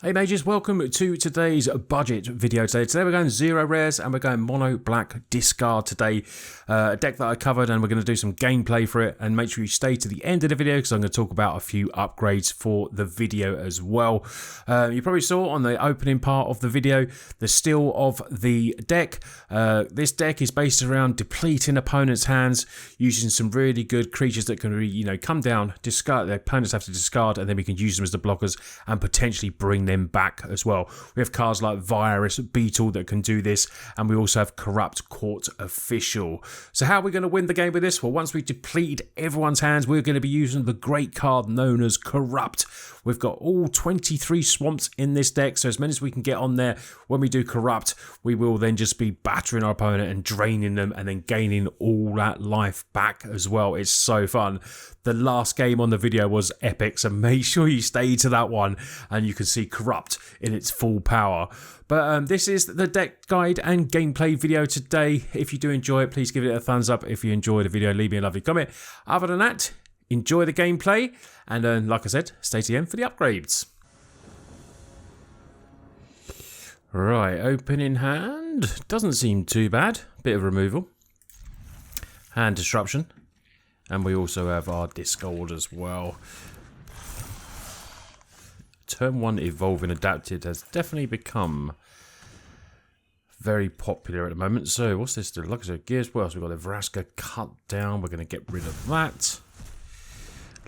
Hey mages, welcome to today's budget video. Today we're going 0 rares and we're going mono black discard today. A deck that I covered, and we're going to do some gameplay for it, and make sure you stay to the end of the video because I'm going to talk about a few upgrades for the video as well. You probably saw on the opening part of the video the steal of the deck. This deck is based around depleting opponents' hands using some really good creatures that can come down, discard, the opponents have to discard, and then we can use them as the blockers and potentially bring them back as well. We have cards like Virus Beetle that can do this, and we also have Corrupt Court Official. So how are we going to win the game with this? Well, once we deplete everyone's hands, we're going to be using the great card known as Corrupt. We've got all 23 swamps in this deck, so as many as we can get on there. When we do Corrupt, we will then just be battering our opponent and draining them and then gaining all that life back as well. It's so fun. The last game on the video was epic, so make sure you stay to that one and you can see Corrupt in its full power. But this is the deck guide and gameplay video today. If you do enjoy it, please give it a thumbs up. If you enjoy the video, leave me a lovely comment. Other than that, enjoy the gameplay, and like I said, stay to the end for the upgrades. Right, opening hand. Doesn't seem too bad. Bit of removal. Hand disruption. And we also have our Discord as well. Turn 1 Evolving Adapted has definitely become very popular at the moment. So what's this do? Like I said, gears. What else? We've got the Vraska cut down. We're going to get rid of that.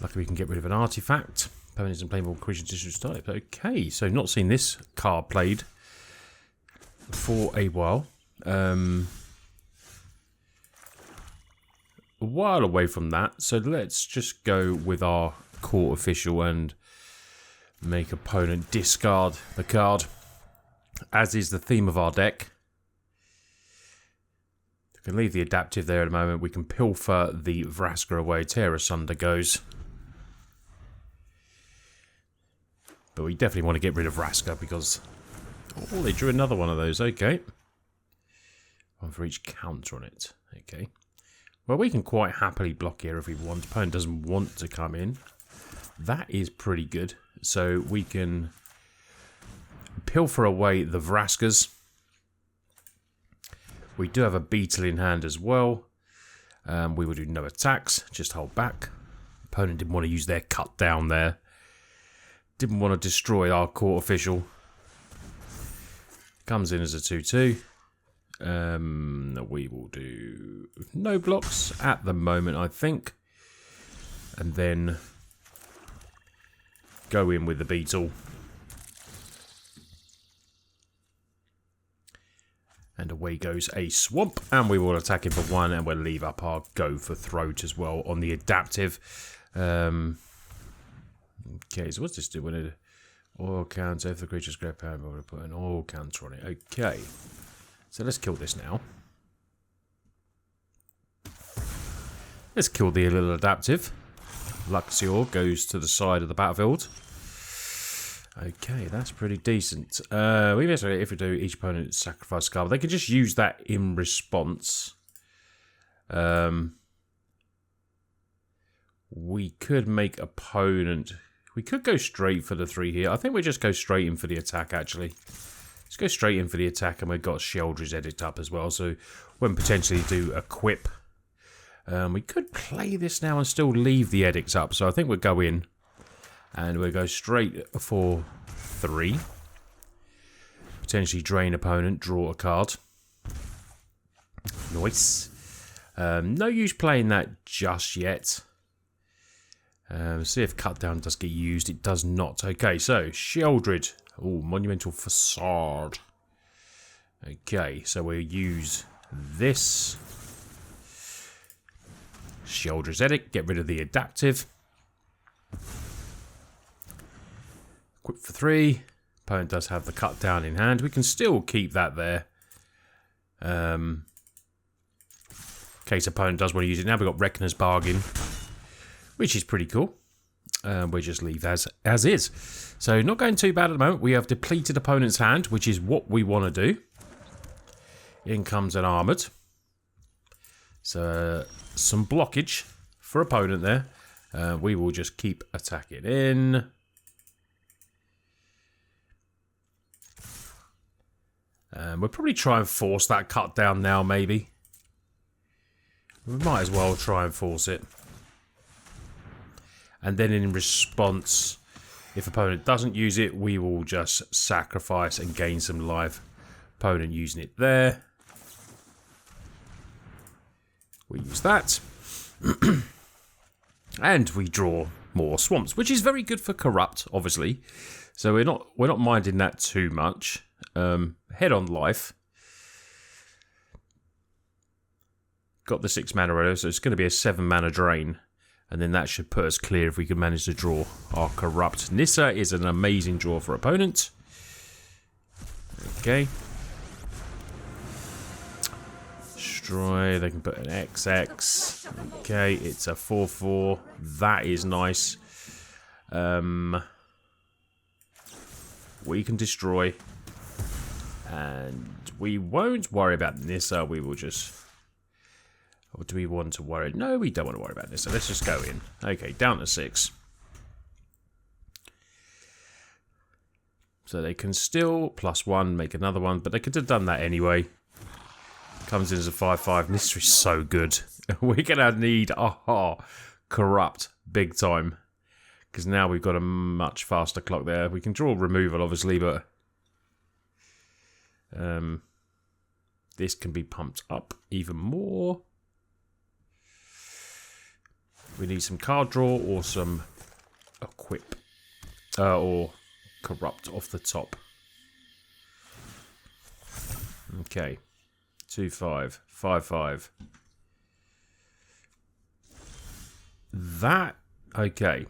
Luckily we can get rid of an artifact. Opponents and playable creatures district type. Okay, so not seen this card played for a while. A while away from that, so let's just go with our court official and make opponent discard the card, as is the theme of our deck. We can leave the adaptive there at the moment. We can pilfer the Vraska away. Tear Asunder goes, but we definitely want to get rid of Vraska because they drew another one of those. Okay, one for each counter on it. Okay. Well, we can quite happily block here if we want. The opponent doesn't want to come in. That is pretty good. So we can pilfer away the Vraskas. We do have a Beetle in hand as well. We will do no attacks, just hold back. Opponent didn't want to use their cut down there. Didn't want to destroy our court official. Comes in as a 2-2. We will do no blocks at the moment, I think, and then go in with the Beetle, and away goes a swamp, and we will attack him for 1, and we'll leave up our go for throat as well on the adaptive. Okay, so what's this do when it all counter? If the creature's great power, we'll put an all counter on it. Okay. So let's kill this now. Let's kill the little adaptive. Luxior goes to the side of the battlefield. Okay, that's pretty decent. We basically, if we do each opponent sacrifice a card, they can just use that in response. We could make opponent. We could go straight for the 3 here. I think we just go straight in for the attack actually. Let's go straight in for the attack, and we've got Sheldry's Edict up as well, so when potentially do equip. We could play this now and still leave the edicts up, so I think we'll go in and we'll go straight for 3. Potentially drain opponent, draw a card. Nice. No use playing that just yet. See if cut down does get used. It does not. Okay, so Sheldred. Oh, Monumental Facade. Okay, so we'll use this. Sheldry's Edict, get rid of the adaptive. Equip for 3. Opponent does have the cut down in hand. We can still keep that there. In case opponent does want to use it. Now we've got Reckoner's Bargain, which is pretty cool. We'll just leave as is. So not going too bad at the moment. We have depleted opponent's hand, which is what we want to do. In comes an Armoured. So some blockage for opponent there. We will just keep attacking in. We'll probably try and force that cut down now, maybe. We might as well try and force it. And then in response, if opponent doesn't use it, we will just sacrifice and gain some life. Opponent using it there. We use that. And we draw more swamps, which is very good for corrupt, obviously. So we're not minding that too much. Head on life. Got the 6 mana earlier, so it's going to be a 7 mana drain. And then that should put us clear if we can manage to draw our corrupt. Nissa is an amazing draw for opponent. Okay. Destroy, they can put an XX. Okay, it's a 4/4. That is nice. We can destroy. And we won't worry about Nissa, we will just... Or do we want to worry? No, we don't want to worry about this. So let's just go in. Okay, down to 6. So they can still +1, make another one, but they could have done that anyway. Comes in as a 5/5. This is so good. We're going to need corrupt big time. Because now we've got a much faster clock there. We can draw removal, obviously, but... this can be pumped up even more. We need some card draw or some equip. Or corrupt off the top. Okay. 2/5. 5/5. That. Okay.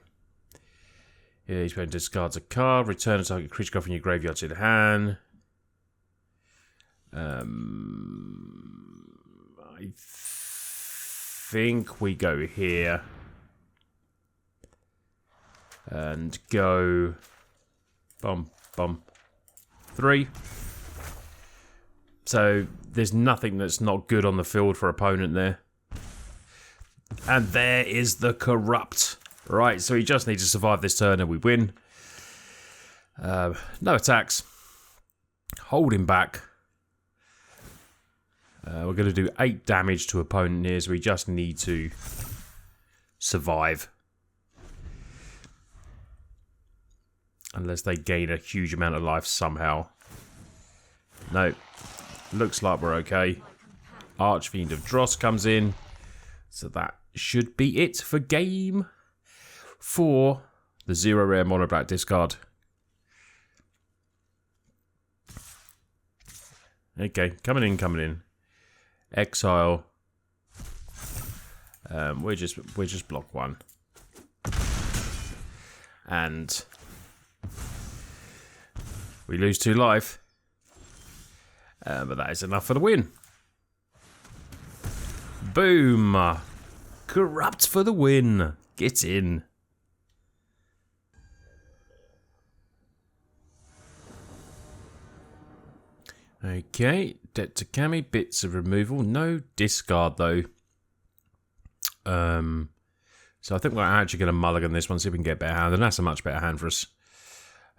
Yeah, he's going to discard a card. Return a target creature card from your graveyard to the hand. I think we go here. And go... Bum, bum. 3. So, there's nothing that's not good on the field for opponent there. And there is the corrupt. Right, so he just needs to survive this turn and we win. No attacks. Hold him back. We're going to do 8 damage to opponent here, so we just need to survive. Unless they gain a huge amount of life somehow. No. Looks like we're okay. Archfiend of Dross comes in. So that should be it for game 4. The 0 rare mono black discard. Okay, coming in. Exile. We're just block 1. And we lose 2 life. But that is enough for the win. Boom! Corrupt for the win. Get in. Okay, debt to Kami, bits of removal. No discard though. So I think we're actually going to mulligan this one, see if we can get a better hand. And that's a much better hand for us.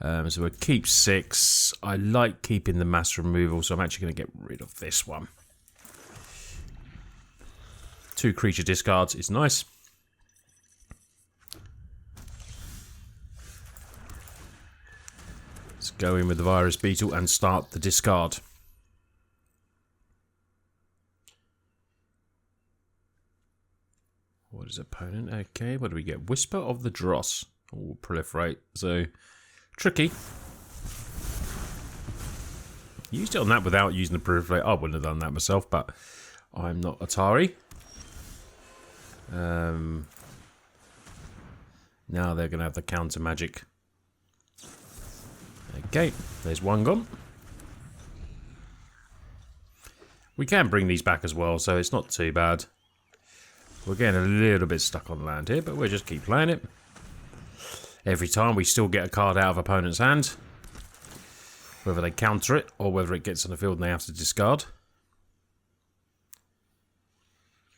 So we'll keep 6. I like keeping the mass removal, so I'm actually going to get rid of this one. 2 creature discards is nice. Let's go in with the Virus Beetle and start the discard. What is opponent? Okay, what do we get? Whisper of the Dross. Oh, proliferate. So, tricky. Used it on that without using the proliferate. I wouldn't have done that myself, but I'm not Atari. Now they're going to have the counter magic. Okay, there's one gone. We can bring these back as well, so it's not too bad. We're getting a little bit stuck on land here, but we'll just keep playing it. Every time we still get a card out of opponent's hand. Whether they counter it, or whether it gets on the field and they have to discard.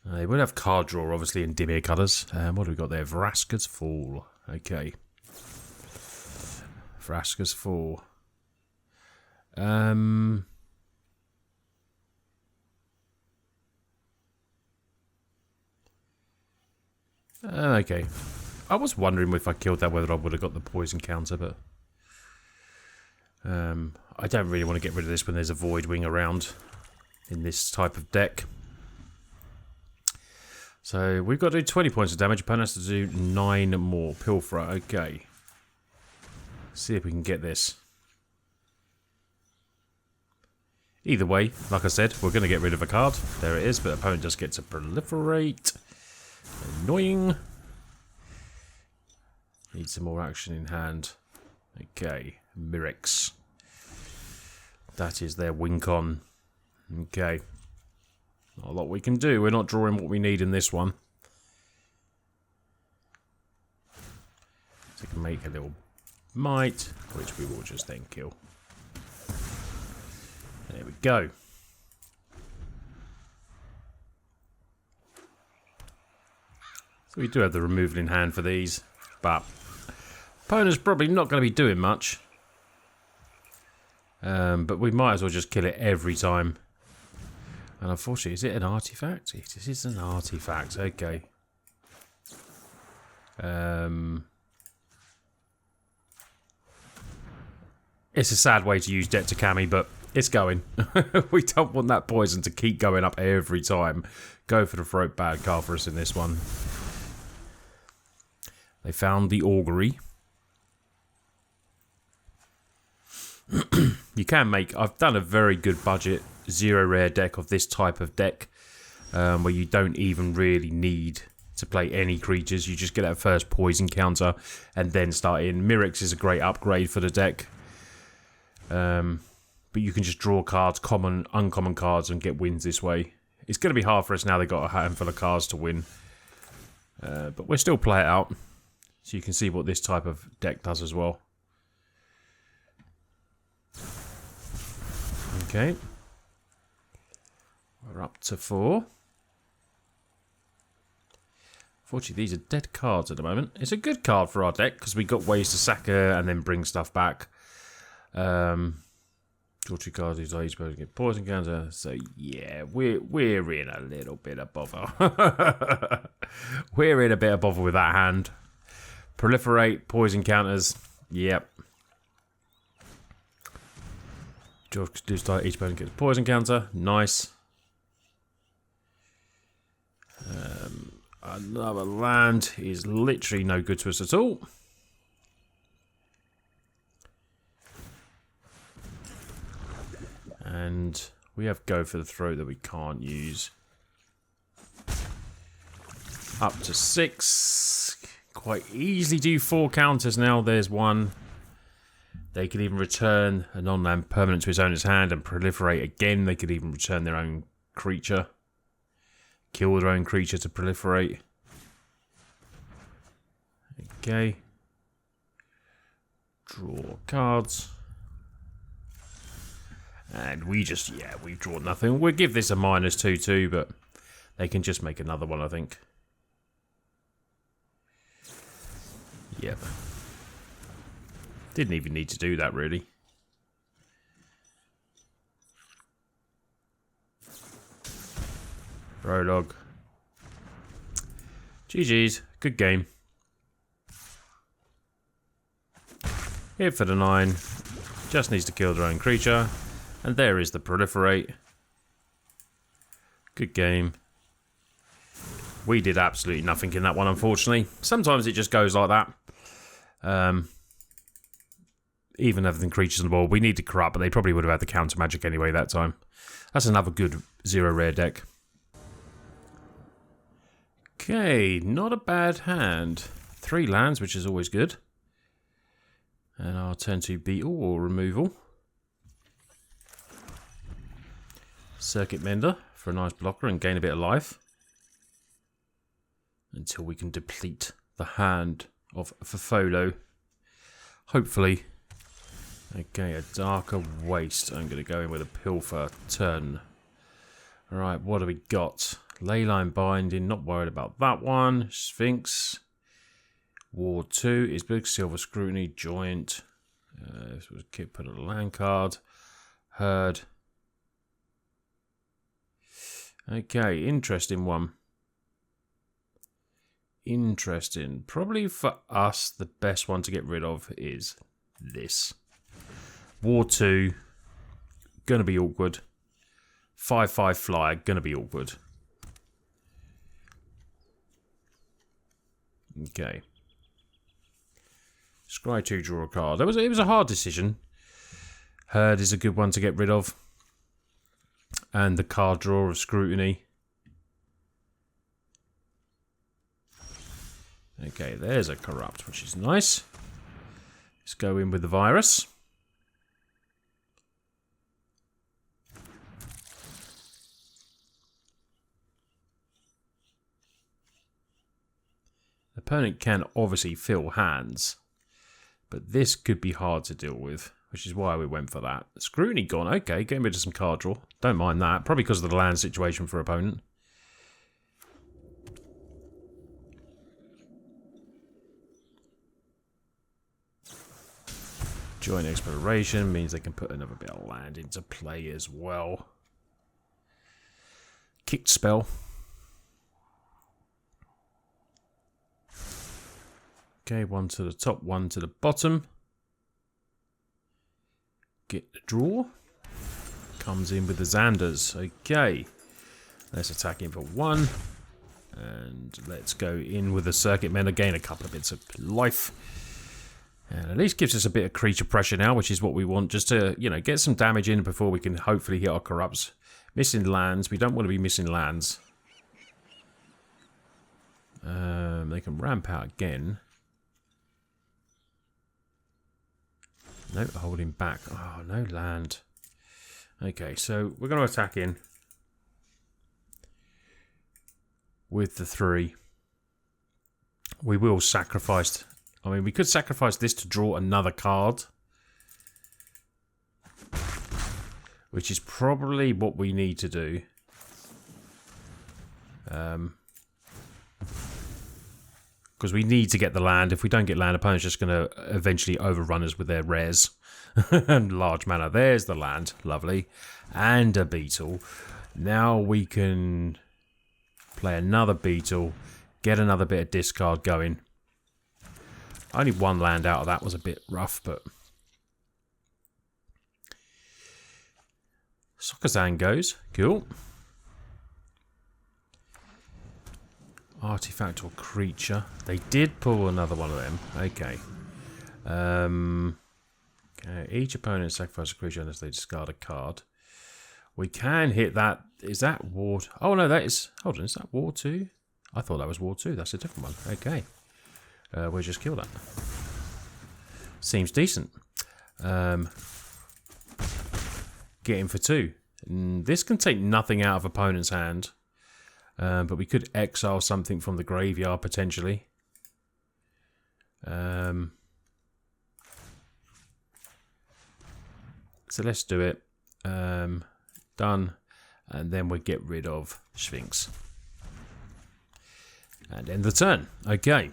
They will have card draw, obviously, in Dimir colours. What have we got there? Vraska's Fall. Okay. Vraska's Fall. Okay. I was wondering if I killed that whether I would have got the poison counter, but I don't really want to get rid of this when there's a void wing around in this type of deck. So we've got to do 20 points of damage. Opponent has to do 9 more. Pilferer, okay. See if we can get this. Either way, like I said, we're going to get rid of a card. There it is, but opponent just gets to proliferate. Annoying. Need some more action in hand. Okay, Phyrexia. That is their win con. Okay. Not a lot we can do. We're not drawing what we need in this one. So we can make a little might, which we will just then kill. There we go. So we do have the removal in hand for these, but opponent's probably not going to be doing much. But we might as well just kill it every time. And unfortunately, is it an artifact? It is an artifact, okay. It's a sad way to use Debt to Kami, but it's going. We don't want that poison to keep going up every time. Go for the throat, bad card for us in this one. They found the augury. You can make... I've done a very good budget 0 rare deck of this type of deck, where you don't even really need to play any creatures. You just get that first poison counter and then start in. Phyrexia is a great upgrade for the deck. But you can just draw cards, common, uncommon cards, and get wins this way. It's going to be hard for us now they've got a handful of cards to win. But we'll still play it out. So you can see what this type of deck does as well. Okay. We're up to 4. Fortunately, these are dead cards at the moment. It's a good card for our deck because we got ways to sack her and then bring stuff back. Draw 2 cards, use each opponent to get poison counter. So yeah, we're in a little bit of bother. We're in a bit of bother with that hand. Proliferate, poison counters. Yep. Draw 2 cards, each opponent gets a poison counter. Nice. Another land is literally no good to us at all. And we have go for the throat that we can't use. Up to 6. Quite easily do 4 counters now. There's 1. They could even return a non-land permanent to its owner's hand and proliferate again. They could even return their own creature. Kill their own creature to proliferate. Okay. Draw cards. And we just, yeah, we've drawn nothing. We'll give this a -2/2, but they can just make another one, I think. Yep. Didn't even need to do that, really. Prologue. GG's. Good game. Here for the 9. Just needs to kill their own creature. And there is the proliferate. Good game. We did absolutely nothing in that one, unfortunately. Sometimes it just goes like that. Even having creatures on the board, we need to corrupt, but they probably would have had the counter magic anyway that time. That's another good 0 rare deck. Okay, not a bad hand. 3 lands, which is always good. And our turn to be removal. Circuit Mender for a nice blocker and gain a bit of life. Until we can deplete the hand of Fofolo. Hopefully. Okay, a Darker Waste. I'm going to go in with a Pilfer turn. Alright, what do we got? Leyline Binding, not worried about that one. Sphinx. Ward 2 is big. Silver Scrutiny, Joint. This was put a land card. Herd. Okay, interesting one. interesting. Probably for us, the best one to get rid of is this. War 2, gonna be awkward. 5/5 flyer, gonna be awkward. Okay. Scry 2, draw a card. It was a hard decision. Herd is a good one to get rid of. And the card draw of Scrutiny. Okay, there's a Corrupt, which is nice. Let's go in with the Virus. The opponent can obviously fill hands, but this could be hard to deal with, which is why we went for that. Scrutiny gone, okay, getting rid of some card draw. Don't mind that, probably because of the land situation for opponent. Joint Exploration means they can put another bit of land into play as well. Kicked Spell. Okay, one to the top, one to the bottom. Get the draw. Comes in with the Xanders. Okay. Let's attack him for 1. And let's go in with the Circuit Men. Again, a couple of bits of life. And at least gives us a bit of creature pressure now, which is what we want. Just to, you know, get some damage in before we can hopefully hit our Corrupts. Missing lands. We don't want to be missing lands. They can ramp out again. No, holding back. Oh, no land. Okay, so we're going to attack in with the 3. We will sacrifice. I mean, we could sacrifice this to draw another card, which is probably what we need to do. Because we need to get the land. If we don't get land, opponent's just going to eventually overrun us with their rares. And large mana. There's the land. Lovely. And a beetle. Now we can play another beetle. Get another bit of discard going. Only 1 land out of that was a bit rough, but... Sokazan goes. Cool. Artifact or creature. They did pull another one of them. Okay. Okay. Each opponent sacrifices a creature unless they discard a card. We can hit that. Is that War? Oh no, that is. Hold on, is that War 2? I thought that was War 2. That's a different one. Okay. We'll just kill that. Seems decent. Get him for 2. This can take nothing out of opponent's hand. But we could exile something from the graveyard, potentially. So let's do it. Done. And then we get rid of Sphinx. And end the turn. Okay.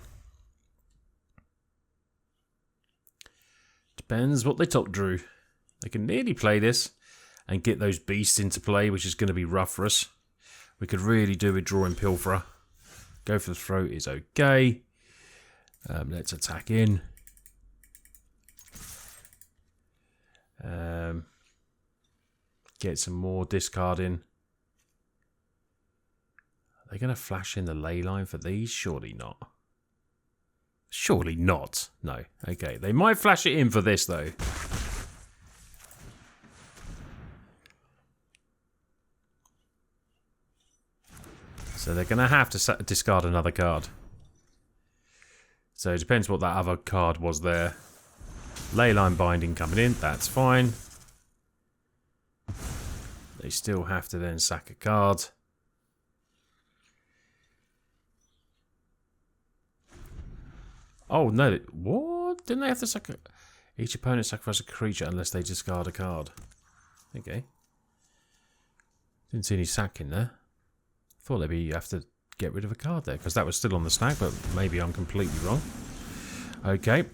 Depends what they top drew. They can nearly play this and get those beasts into play, which is going to be rough for us. We could really do with drawing Pilferer. Go for the throat is okay. Let's attack in. Get some more discard in. Are they going to flash in the ley line for these? Surely not. Surely not. No. Okay. They might flash it in for this, though. So they're going to have to discard another card. So it depends what that other card was there. Leyline Binding coming in. That's fine. They still have to then sack a card. Oh, no. What? Didn't they have to sack a... Each opponent sacrifices a creature unless they discard a card. Okay. Didn't see any sacking there. Thought maybe you have to get rid of a card there, because that was still on the stack, but maybe I'm completely wrong. Okay.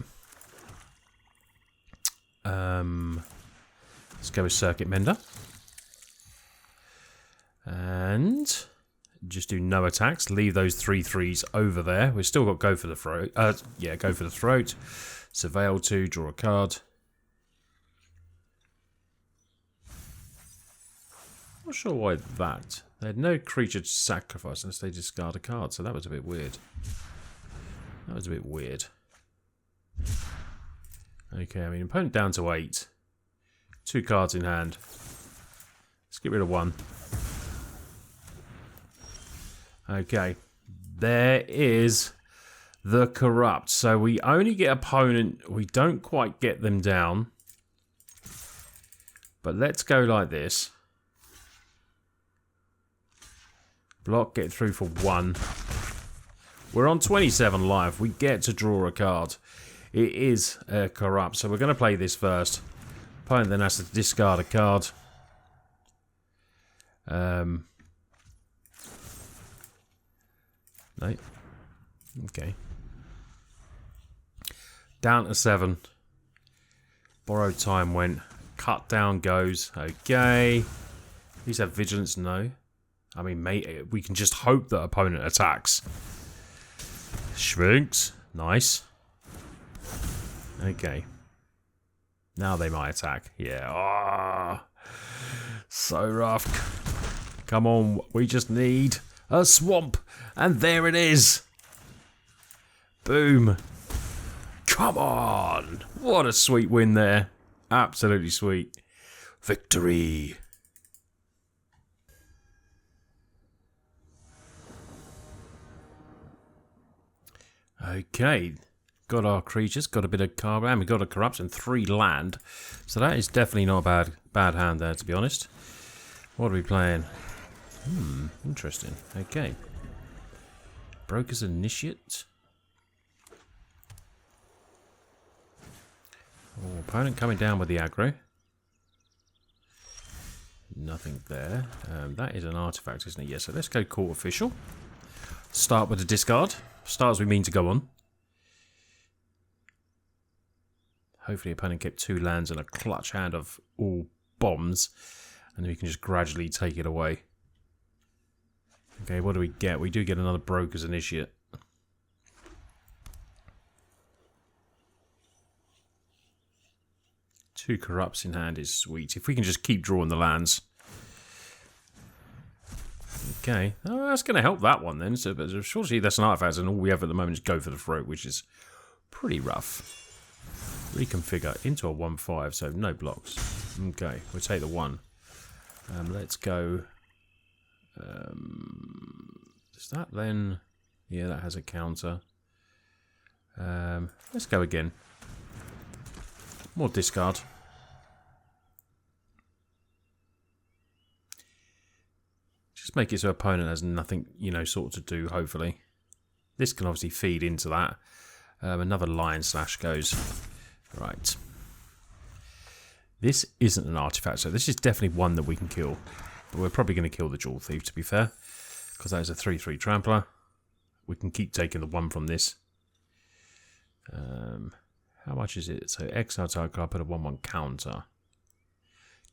Let's go with Circuit Mender. And just do no attacks. Leave those 3/3s over there. We've still got go for the throat. Yeah, go for the throat. Surveil 2, draw a card. Not sure why that. They had no creature to sacrifice unless they discard a card, so that was a bit weird. That was a bit weird. Okay, I mean, opponent down to 8. 2 cards in hand. Let's get rid of 1. Okay, there is the corrupt. So we only get opponent, we don't quite get them down. But let's go like this. Block, get through for 1. We're on 27 life. We get to draw a card. It is corrupt, so we're going to play this first. Opponent then has to discard a card. No. Okay. Down to 7. Borrowed time went. Cut down goes. Okay. Please have vigilance. No. I mean, mate, we can just hope that opponent attacks. Shrinks. Nice. Okay. Now they might attack. Yeah. Oh, so rough. Come on. We just need a swamp. And there it is. Boom. Come on. What a sweet win there. Absolutely sweet. Victory. Okay. Got our creatures. Got a bit of card and we got a corruption. 3 land. So that is definitely not a bad hand there, to be honest. What are we playing? Interesting. Okay. Broker's Initiate. Oh, opponent coming down with the aggro. Nothing there. That is an artifact, isn't it? Yes, so let's go Court Official. Start with a discard. Start as we mean to go on. Hopefully opponent kept 2 lands and a clutch hand of all bombs. And then we can just gradually take it away. Okay, what do we get? We do get another Broker's Initiate. Two corrupts in hand is sweet. If we can just keep drawing the lands. Okay. Oh, that's going to help that one then. So, but surely that's an artifact and all we have at the moment is go for the throat, which is pretty rough. Reconfigure into a 1/5, so no blocks. Okay, we'll take the 1. Let's go... is that then? Yeah, that has a counter. Let's go again. More discard. Just make it so opponent has nothing, you know, sort of to do, hopefully. This can obviously feed into that. Another Lion Slash goes. Right. This isn't an artifact, so this is definitely one that we can kill. But we're probably going to kill the Jewel Thief, to be fair. Because that is a 3/3 trampler. We can keep taking the 1 from this. How much is it? So exile target card, put a 1/1 counter.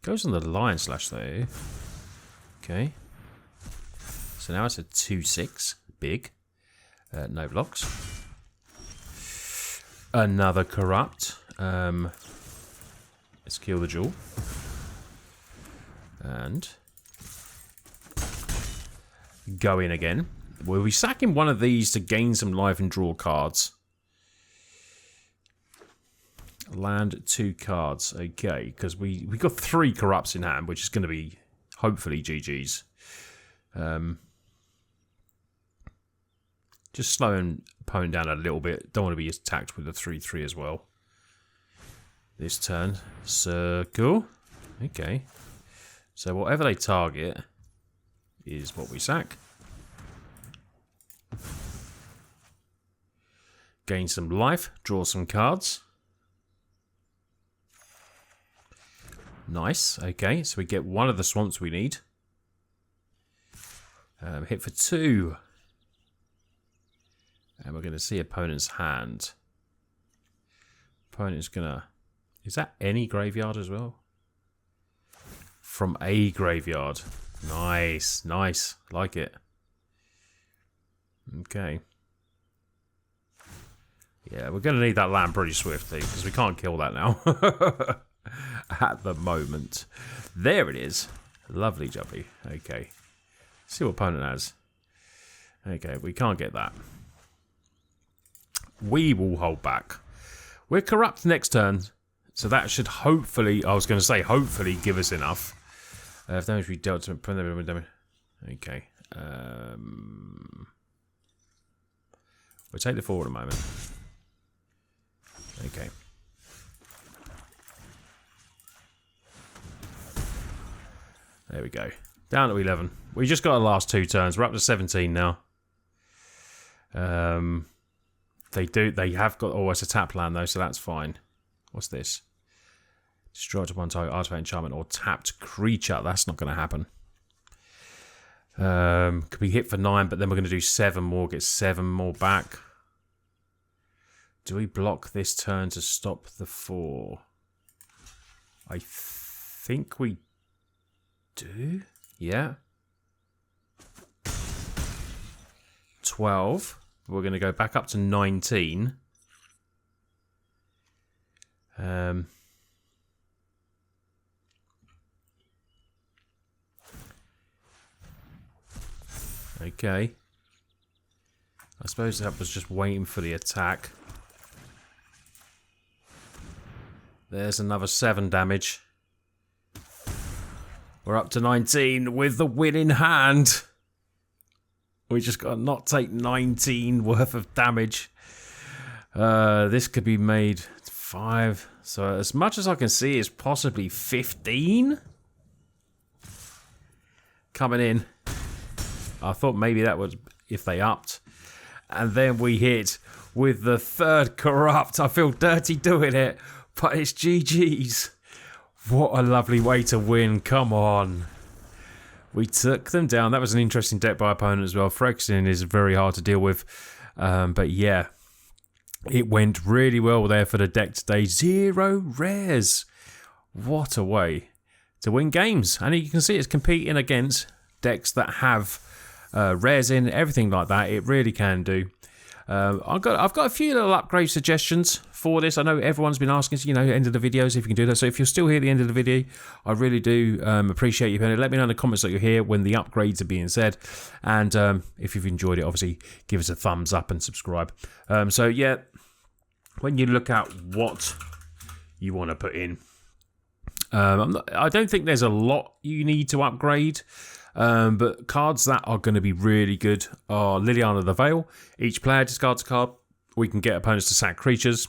Goes on the Lion Slash though. Okay. So now it's a 2/6. Big. No blocks. Another corrupt. Let's kill the Jewel. And go in again. We'll be sacking one of these to gain some life and draw cards. Land 2 cards. Okay, because we got 3 corrupts in hand, which is going to be hopefully GG's. Just slowing opponent down a little bit. Don't want to be attacked with a 3/3 as well. This turn. Circle. Okay. So whatever they target is what we sack. Gain some life. Draw some cards. Nice. Okay, so we get one of the swamps we need. Hit for 2. And we're going to see opponent's hand. Opponent's going to... Is that any graveyard as well? From a graveyard. Nice. Nice. Like it. Okay. Yeah, we're going to need that land pretty swiftly because we can't kill that now at the moment. There it is. Lovely jubbly. Okay. See what opponent has. Okay, we can't get that. We will hold back. We're corrupt next turn, so that should hopefully, I was going to say hopefully, give us enough. If damage we dealt to damage. Okay. We'll take the forward a moment. Okay. There we go. Down to 11. We just got our last 2 turns. We're up to 17 now. They have got always a tap land though, so that's fine. What's this? Destroy to one target artifact, enchantment, or tapped creature. That's not going to happen. Could be hit for 9, but then we're going to do 7 more. Get 7 more back. Do we block this turn to stop the 4? I think we do. Yeah. 12. We're going to go back up to 19. Okay. I suppose that was just waiting for the attack. There's another 7 damage. We're up to 19 with the win in hand. We just got to not take 19 worth of damage. This could be made 5. So as much as I can see is possibly 15. Coming in. I thought maybe that was if they upped. And then we hit with the 3rd corrupt. I feel dirty doing it, but it's GG's. What a lovely way to win. Come on. We took them down. That was an interesting deck by opponent as well. Phyrexia is very hard to deal with. But yeah, it went really well there for the deck today. 0 rares. What a way to win games. And you can see it's competing against decks that have rares in, everything like that. It really can do. I've got a few little upgrade suggestions for this. I know everyone's been asking, end of the videos if you can do that. So if you're still here at the end of the video, I really do appreciate you. Let me know in the comments that you're here when the upgrades are being said. And if you've enjoyed it, obviously give us a thumbs up and subscribe. So yeah, when you look at what you want to put in, I don't think there's a lot you need to upgrade. But cards that are going to be really good are Liliana the Veil. Each player discards a card. We can get opponents to sack creatures.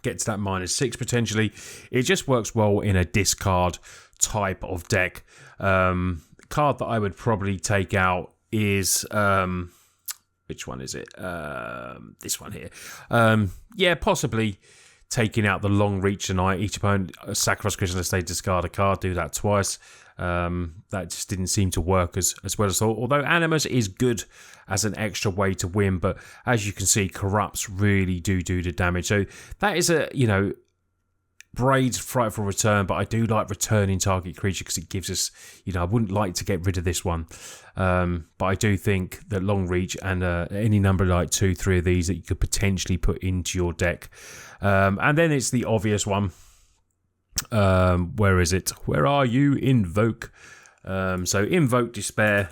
Get to that -6 potentially. It just works well in a discard type of deck. Card that I would probably take out is... which one is it? This one here. Yeah, possibly taking out the long reach tonight. Each opponent sacrifice creature unless they discard a card. Do that twice. That just didn't seem to work as well as thought. Although Animus is good as an extra way to win, but as you can see, corrupts really do the damage. So that is a, Braid's frightful return, but I do like returning target creature because it gives us, I wouldn't like to get rid of this one. But I do think that long reach and any number like 2, 3 of these that you could potentially put into your deck. And then it's the obvious one. Where is it? Where are you? Invoke. So Invoke Despair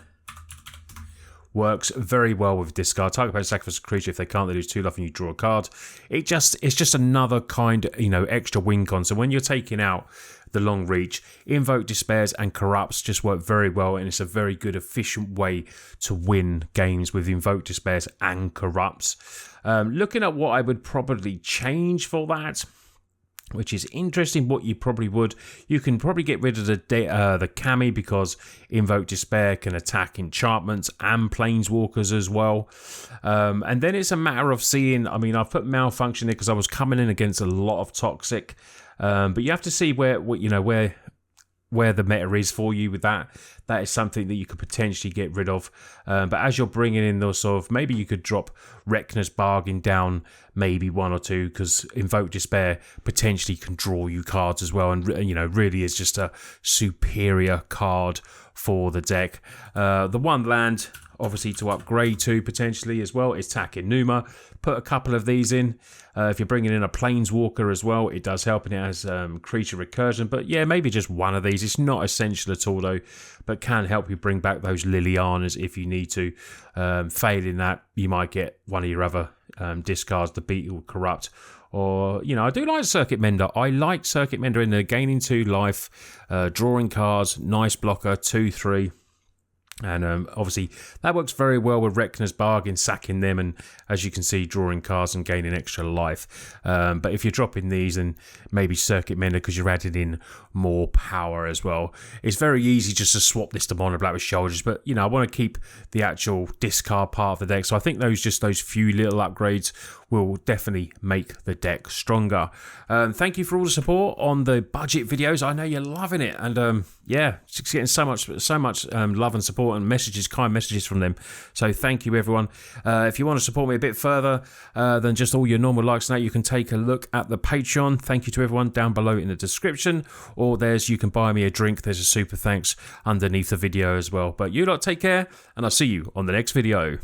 works very well with discard. Target opponent sacrifice a creature. If they can't, they lose 2 life and you draw a card. It's just another kind, extra win con. So when you're taking out the long reach, Invoke Despairs and Corrupts just work very well, and it's a very good, efficient way to win games with Invoke Despairs and Corrupts. Looking at what I would probably change for that, which is interesting. What you probably would, you can probably get rid of the Kami because Invoke Despair can attack enchantments and planeswalkers as well. And then it's a matter of seeing. I mean, I've put Malfunction there because I was coming in against a lot of toxic, but you have to see where the meta is for you with that. That is something that you could potentially get rid of. But as you're bringing in those sort of, maybe you could drop Rekna's Bargain down maybe 1 or 2 because Invoke Despair potentially can draw you cards as well, and really is just a superior card for the deck. The one land, obviously to upgrade to potentially as well is Takenuma. Put a couple of these in. If you're bringing in a Planeswalker as well, it does help, and it has creature recursion. But yeah, maybe just one of these. It's not essential at all though, but can help you bring back those Lilianas if you need to. Failing that, you might get one of your other discards, the Beetle Corrupt. Or, you know, I do like Circuit Mender. I like Circuit Mender in there, gaining 2 life, drawing cards, nice blocker, 2/3. And obviously that works very well with Rekna's Bargain, sacking them, and as you can see, drawing cards and gaining extra life. But if you're dropping these, and maybe Circuit Mender because you're adding in more power as well, it's very easy just to swap this to Mono Black with Shoulders. But you know, I want to keep the actual discard part of the deck, so I think those few little upgrades will definitely make the deck stronger. Thank you for all the support on the budget videos. I know you're loving it, and yeah, just getting so much love and support and messages, kind messages from them. So thank you, everyone. If you want to support me a bit further than just all your normal likes and that, you can take a look at the Patreon. Thank you to everyone down below in the description, or you can buy me a drink. There's a super thanks underneath the video as well. But you lot take care, and I'll see you on the next video.